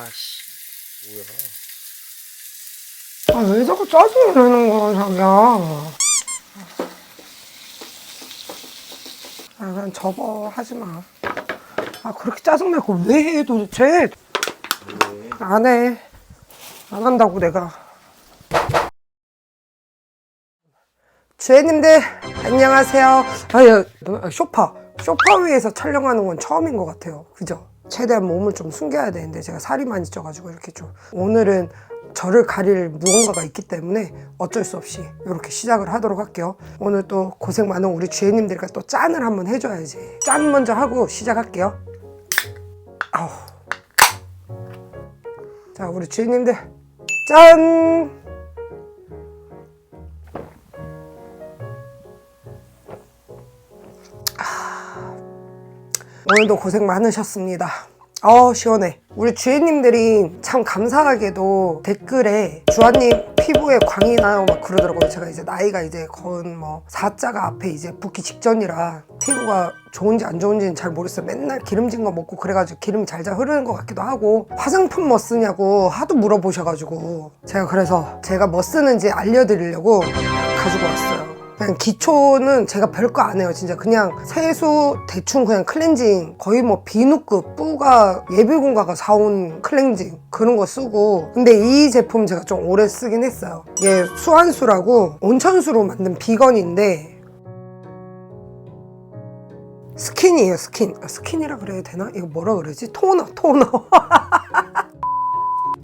아씨 뭐야. 아, 왜 자꾸 짜증이 나는 거야, 자기야. 아, 그냥 접어. 하지 마. 아, 그렇게 짜증날 걸 왜 해, 도대체? 왜? 안 해. 안 한다고, 내가. 주혜님들, 안녕하세요. 소파 위에서 촬영하는 건 처음인 것 같아요. 그죠? 최대한 몸을 좀 숨겨야 되는데 제가 살이 많이 쪄가지고 이렇게 좀 오늘은 저를 가릴 무언가가 있기 때문에 어쩔 수 없이 이렇게 시작을 하도록 할게요. 오늘 또 고생 많은 우리 주혜님들과 또 짠을 한번 해줘야지. 짠 먼저 하고 시작할게요. 아우. 자, 우리 주혜님들 짠! 오늘도 고생 많으셨습니다. 시원해. 우리 주혜님들이 참 감사하게도 댓글에 주아님 피부에 광이 나요 막 그러더라고요. 제가 이제 나이가 이제 거의 뭐 4자가 앞에 이제 붙기 직전이라 피부가 좋은지 안 좋은지는 잘 모르겠어요. 맨날 기름진 거 먹고 그래가지고 기름이 잘잘 흐르는 것 같기도 하고, 화장품 뭐 쓰냐고 하도 물어보셔가지고 제가 그래서 제가 뭐 쓰는지 알려드리려고 가지고 왔어요. 그냥 기초는 제가 별거 안 해요. 진짜 그냥 세수 대충 그냥 클렌징, 거의 뭐 비누급 뿌가 예비군가가 사온 클렌징 그런 거 쓰고, 근데 이 제품 제가 좀 오래 쓰긴 했어요. 이게 수환수라고 온천수로 만든 비건인데 스킨이에요. 스킨이라 그래야 되나? 이거 뭐라 그러지? 토너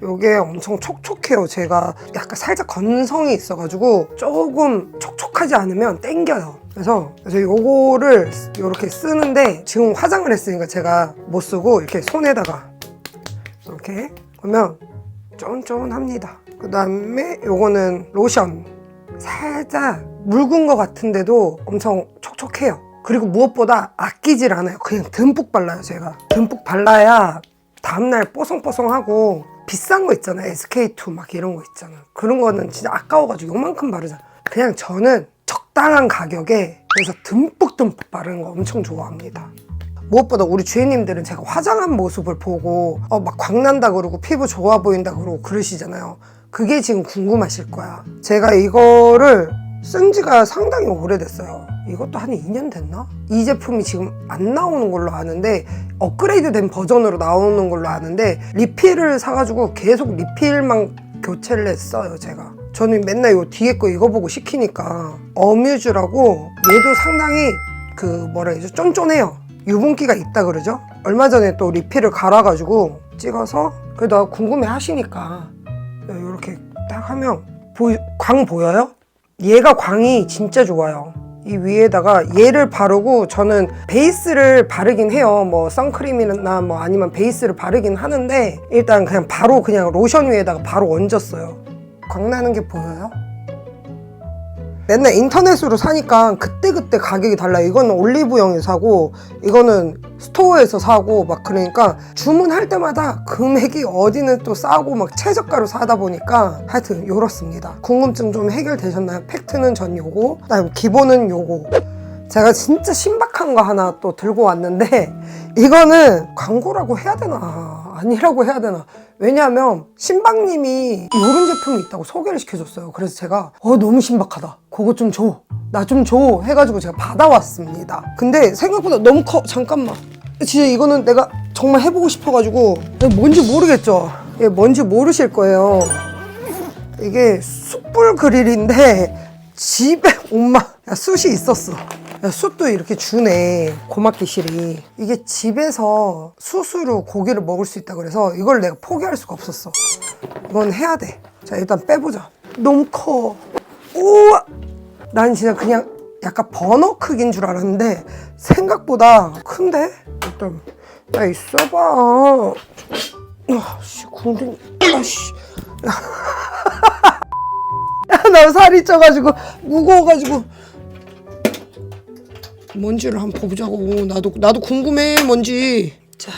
요게 엄청 촉촉해요. 제가 약간 살짝 건성이 있어가지고 조금 촉촉하지 않으면 땡겨요. 그래서 요거를 이렇게 쓰는데 지금 화장을 했으니까 제가 못 쓰고 이렇게 손에다가 이렇게 그러면 쫀쫀합니다. 그 다음에 요거는 로션. 살짝 묽은 것 같은데도 엄청 촉촉해요. 그리고 무엇보다 아끼질 않아요. 그냥 듬뿍 발라요. 제가 듬뿍 발라야 다음날 뽀송뽀송하고, 비싼 거 있잖아요. SK2 막 이런 거 있잖아. 그런 거는 진짜 아까워가지고 요만큼 바르잖아. 그냥 저는 적당한 가격에 그래서 듬뿍 바르는 거 엄청 좋아합니다. 무엇보다 우리 주혜님들은 제가 화장한 모습을 보고 막 광난다 그러고 피부 좋아 보인다 그러고 그러시잖아요. 그게 지금 궁금하실 거야. 제가 이거를 쓴 지가 상당히 오래됐어요. 이것도 한 2년 됐나? 이 제품이 지금 안 나오는 걸로 아는데 업그레이드 된 버전으로 나오는 걸로 아는데 리필을 사가지고 계속 리필만 교체를 했어요. 제가 저는 맨날 요 뒤에 거 이거 보고 시키니까 어뮤즈라고, 얘도 상당히 그 뭐라 해야죠, 쫀쫀해요. 유분기가 있다 그러죠. 얼마 전에 또 리필을 갈아가지고 찍어서, 그래도 궁금해 하시니까 이렇게 딱 하면 광 보여요? 얘가 광이 진짜 좋아요. 이 위에다가 얘를 바르고, 저는 베이스를 바르긴 해요. 뭐 선크림이나 뭐 아니면 베이스를 바르긴 하는데 일단 그냥 바로 그냥 로션 위에다가 바로 얹었어요. 광나는 게 보여요? 맨날 인터넷으로 사니까 그때그때 가격이 달라요. 이거는 올리브영에서 사고 이거는 스토어에서 사고 막 그러니까 주문할 때마다 금액이 어디는 또 싸고 막 최저가로 사다 보니까 하여튼 요렇습니다. 궁금증 좀 해결되셨나요? 팩트는 전 요거, 그다음에 기본은 요거. 제가 진짜 신박한 거 하나 또 들고 왔는데 이거는 광고라고 해야 되나 아니라고 해야 되나, 왜냐하면 신박님이 이런 제품이 있다고 소개를 시켜줬어요. 그래서 제가 너무 신박하다, 그거 좀 줘, 나 좀 줘 해가지고 제가 받아왔습니다. 근데 생각보다 너무 커. 잠깐만, 진짜 이거는 내가 정말 해보고 싶어가지고. 뭔지 모르겠죠? 이게 뭔지 모르실 거예요. 이게 숯불 그릴인데 집에 엄마 숯이 있었어. 숯도 이렇게 주네, 고막기실이. 이게 집에서 숯으로 고기를 먹을 수 있다 그래서 이걸 내가 포기할 수가 없었어. 이건 해야 돼. 자, 일단 빼보자. 너무 커. 우와! 난 진짜 그냥 약간 버너 크기인 줄 알았는데 생각보다 큰데? 일단 야, 있어봐. 아씨, 궁둥이. 아씨. 나 살이 쪄가지고 무거워가지고. 뭔지를 한번 보자고. 나도 궁금해, 뭔지. 자,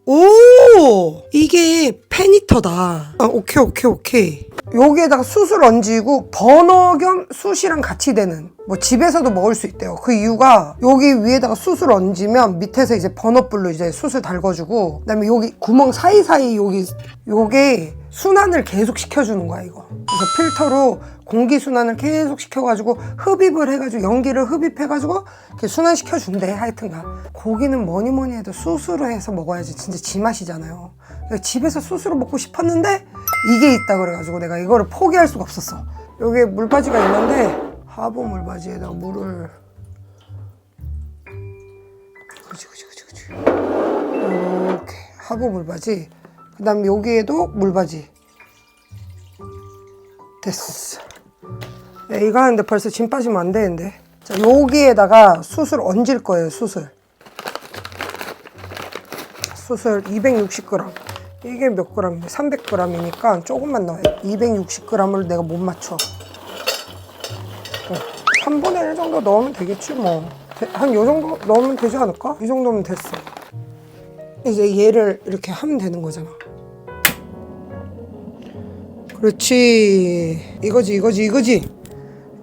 오, 이게 페니터다. 오케이. 여기에다가 숯을 얹이고 버너 겸 숯이랑 같이 되는, 뭐 집에서도 먹을 수 있대요. 그 이유가 여기 위에다가 숯을 얹으면 밑에서 이제 버너불로 이제 숯을 달궈주고, 그다음에 여기 구멍 사이사이 요게 순환을 계속 시켜주는 거야 이거. 그래서 필터로 공기 순환을 계속 시켜가지고 흡입을 해가지고 연기를 흡입해가지고 이렇게 순환시켜준대. 하여튼가 고기는 뭐니 해도 숯으로 해서 먹어야지 진짜 지맛이잖아요. 집에서 숯으로 먹고 싶었는데 이게 있다 그래가지고 내가 이거를 포기할 수가 없었어. 여기에 물바지가 있는데 하부 물바지에다가 물을 그치 이렇게 하부 물바지, 그 다음 여기에도 물바지. 됐어. 야, 이거 하는데 벌써 짐 빠지면 안 되는데. 자, 여기에다가 숯을 얹을 거예요. 숯을 260g. 이게 몇 g이냐? 300g이니까 조금만 넣어요. 260g을 내가 못 맞춰. 3분의 1 정도 넣으면 되겠지 뭐. 한 요 정도 넣으면 되지 않을까? 이 정도면 됐어. 이제 얘를 이렇게 하면 되는 거잖아. 그렇지. 이거지.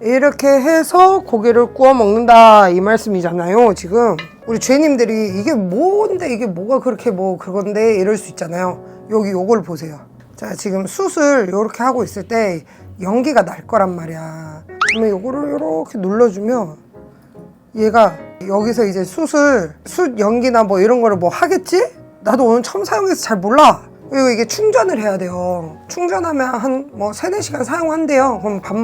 이렇게 해서 고기를 구워 먹는다 이 말씀이잖아요. 지금 우리 주인님들이 이게 뭔데, 이게 뭐가 그렇게 뭐 그건데 이럴 수 있잖아요. 여기 요걸 보세요. 자, 지금 숯을 이렇게 하고 있을 때 연기가 날 거란 말이야. 그러면 요거를 이렇게 눌러주면 얘가 여기서 이제 숯 연기나 뭐 이런 거를 뭐 하겠지? 나도 오늘 처음 사용해서 잘 몰라. 그리고 이게 충전을 해야 돼요. 충전하면 한 뭐 3-4시간 사용한대요. 그럼 밥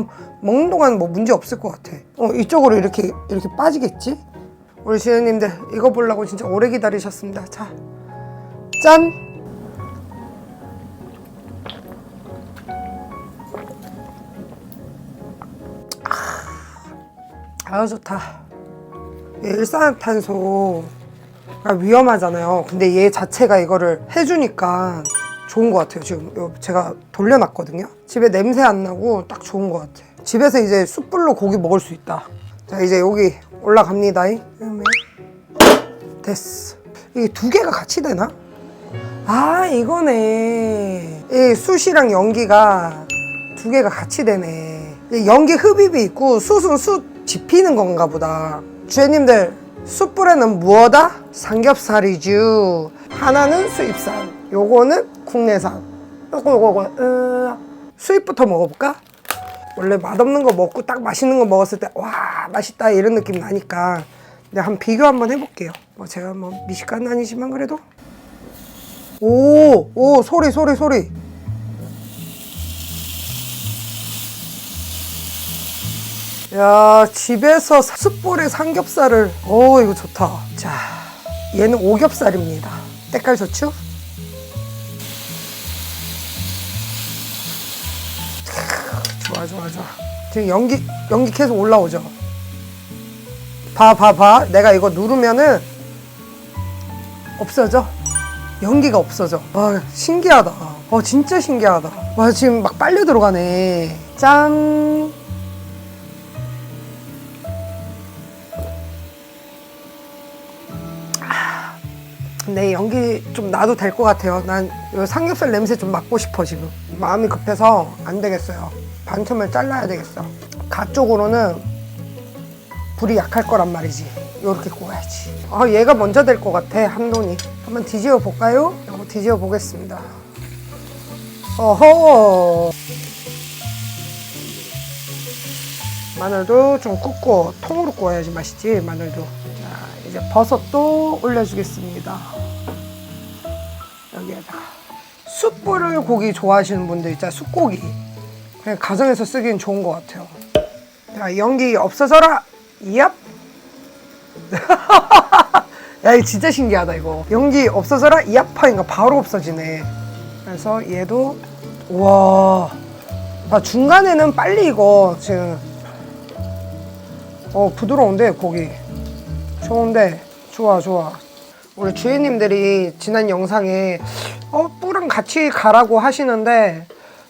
먹는 동안 뭐 문제 없을 것 같아. 이쪽으로 이렇게 빠지겠지? 우리 주인님들 이거 보려고 진짜 오래 기다리셨습니다. 자, 짠! 아유 좋다. 일산화탄소가 위험하잖아요. 근데 얘 자체가 이거를 해주니까 좋은 것 같아요. 지금 제가 돌려놨거든요. 집에 냄새 안 나고 딱 좋은 것 같아. 집에서 이제 숯불로 고기 먹을 수 있다. 자, 이제 여기 올라갑니다. 됐어. 이게 두 개가 같이 되나? 아, 이거네. 이 숯이랑 연기가 두 개가 같이 되네. 연기 흡입이 있고 숯은 숯 지피는 건가 보다. 주인님들, 숯불에는 무엇다? 삼겹살이죠. 하나는 수입산, 요거는 국내산. 요거 수입부터 먹어볼까? 원래 맛없는 거 먹고 딱 맛있는 거 먹었을 때 와 맛있다 이런 느낌 나니까 내가 한번 비교 한번 해볼게요. 뭐 제가 뭐 미식가는 아니지만 그래도 오 소리. 야, 집에서 숯불에 삼겹살을, 이거 좋다. 자, 얘는 오겹살입니다. 때깔 좋죠? 좋아. 지금 연기 계속 올라오죠? 봐. 내가 이거 누르면은 없어져. 연기가 없어져. 와, 신기하다. 진짜 신기하다. 와, 지금 막 빨려 들어가네. 짠! 내 연기 좀 놔도 될 것 같아요. 난 이 삼겹살 냄새 좀 맡고 싶어. 지금 마음이 급해서 안 되겠어요. 반틈을 잘라야 되겠어. 가 쪽으로는 불이 약할 거란 말이지. 이렇게 구워야지. 얘가 먼저 될 것 같아. 한돈이. 한번 뒤집어 볼까요? 이거 뒤집어 보겠습니다. 어허. 마늘도 좀 굽고 통으로 구워야지 맛있지. 마늘도. 자, 이제 버섯도 올려주겠습니다. 여기에다가 숯불을 고기 좋아하시는 분들 있잖아요. 숯고기 그냥 가정에서 쓰기엔 좋은 것 같아요. 자, 연기 없어져라. 얍. 야, 이거 진짜 신기하다. 이거 연기 없어져라. 얍 하니까 바로 없어지네. 그래서 얘도 우와. 중간에는 빨리 이거 지금 부드러운데 고기 좋은데 좋아. 우리 주인님들이 지난 영상에 뿔은 같이 가라고 하시는데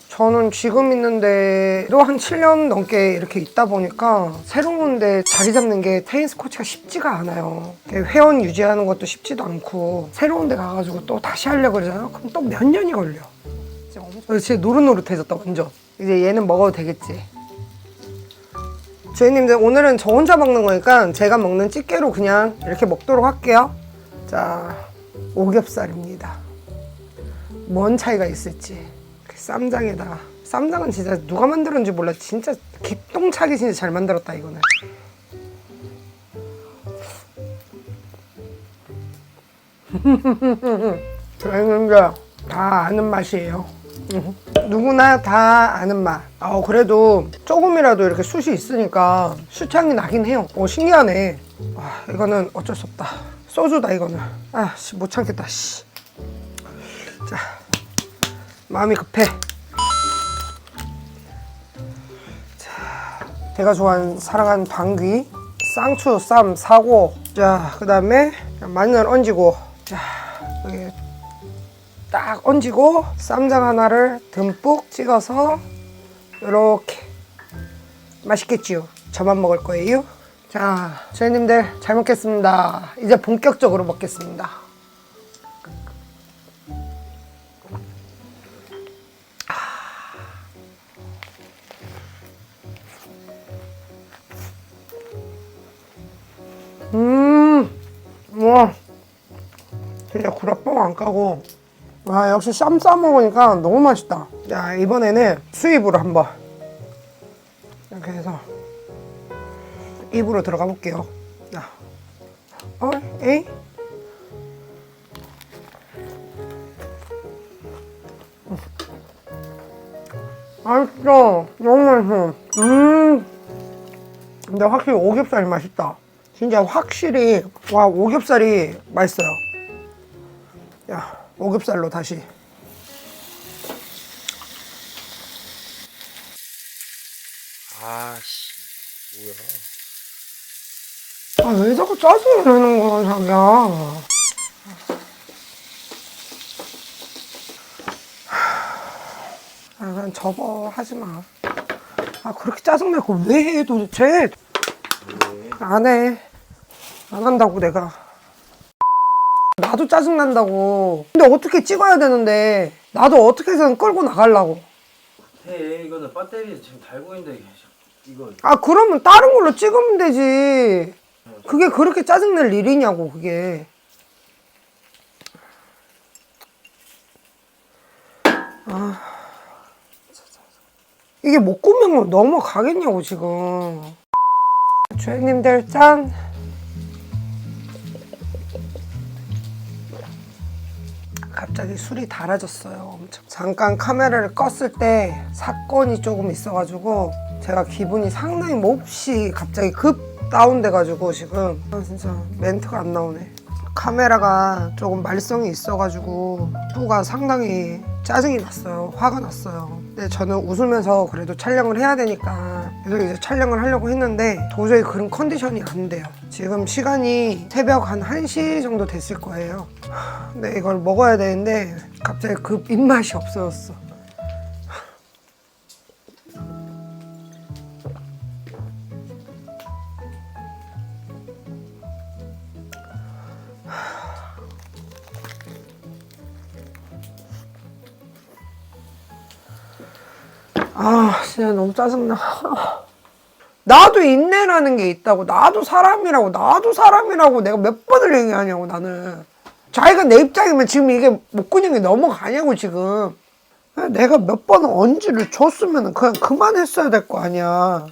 저는 지금 있는 데도 한 7년 넘게 이렇게 있다 보니까 새로운 데 자리 잡는 게 테니스 코치가 쉽지가 않아요. 회원 유지하는 것도 쉽지도 않고 새로운 데 가가지고 또 다시 하려고 그러잖아요. 그럼 또 몇 년이 걸려. 진짜 노릇노릇해졌다 완전. 이제 얘는 먹어도 되겠지. 주인님들 오늘은 저 혼자 먹는 거니까 제가 먹는 집게로 그냥 이렇게 먹도록 할게요. 자, 오겹살입니다. 뭔 차이가 있을지. 쌈장에다가. 쌈장은 진짜 누가 만들었는지 몰라. 진짜 기똥차게 진짜 잘 만들었다 이거는. 주인님들 다 아는 맛이에요. 누구나 다 아는 맛. 그래도 조금이라도 이렇게 숯이 있으니까 숯향이 나긴 해요. 신기하네. 이거는 어쩔 수 없다. 소주다 이거는. 못 참겠다. 자, 마음이 급해. 자, 제가 좋아하는 사랑하는 방귀, 쌍추, 쌈, 사고. 자, 그 다음에 마늘 얹이고. 자, 여기 딱 얹이고 쌈장 하나를 듬뿍 찍어서 이렇게. 맛있겠지요? 저만 먹을 거예요. 자, 주인님들 잘 먹겠습니다. 이제 본격적으로 먹겠습니다. 와, 진짜 구라뻥 안 까고. 역시 쌈 싸 먹으니까 너무 맛있다. 자, 이번에는 수입으로 한번 이렇게 해서 입으로 들어가 볼게요. 자, 에이? 맛있어. 너무 맛있어. 근데 확실히 오겹살이 맛있다. 진짜 확실히 오겹살이 맛있어요. 야, 오겹살로 다시. 뭐야? 왜 자꾸 짜증이 나는 거야, 자기야? 그냥 접어, 하지 마. 그렇게 짜증나고 왜 해, 도대체? 안 해. 안 한다고, 내가. 나도 짜증난다고. 근데 어떻게 찍어야 되는데, 나도 어떻게 해서는 끌고 나가려고. 이거는 배터리 지금 달고 있는데, 이거. 그러면 다른 걸로 찍으면 되지. 그게 그렇게 짜증낼 일이냐고, 그게. 이게 못 꾸면 넘어가겠냐고, 지금. 주인님들 짠. 갑자기 술이 달아졌어요. 엄청. 잠깐 카메라를 껐을 때 사건이 조금 있어가지고 제가 기분이 상당히 몹시 갑자기 급 다운돼가지고 지금 진짜 멘트가 안 나오네. 카메라가 조금 말썽이 있어가지고 뿌가 상당히 짜증이 났어요. 화가 났어요. 근데 저는 웃으면서 그래도 촬영을 해야 되니까 계속 이제 촬영을 하려고 했는데 도저히 그런 컨디션이 안 돼요. 지금 시간이 새벽 한 1시 정도 됐을 거예요. 근데 이걸 먹어야 되는데 갑자기 급 입맛이 없어졌어. 진짜 너무 짜증나. 나도 인내라는 게 있다고. 나도 사람이라고 내가 몇 번을 얘기하냐고, 나는. 자기가 내 입장이면 지금 이게 목근육이 넘어가냐고, 지금. 내가 몇 번 언지를 줬으면 그냥 그만했어야 될 거 아니야.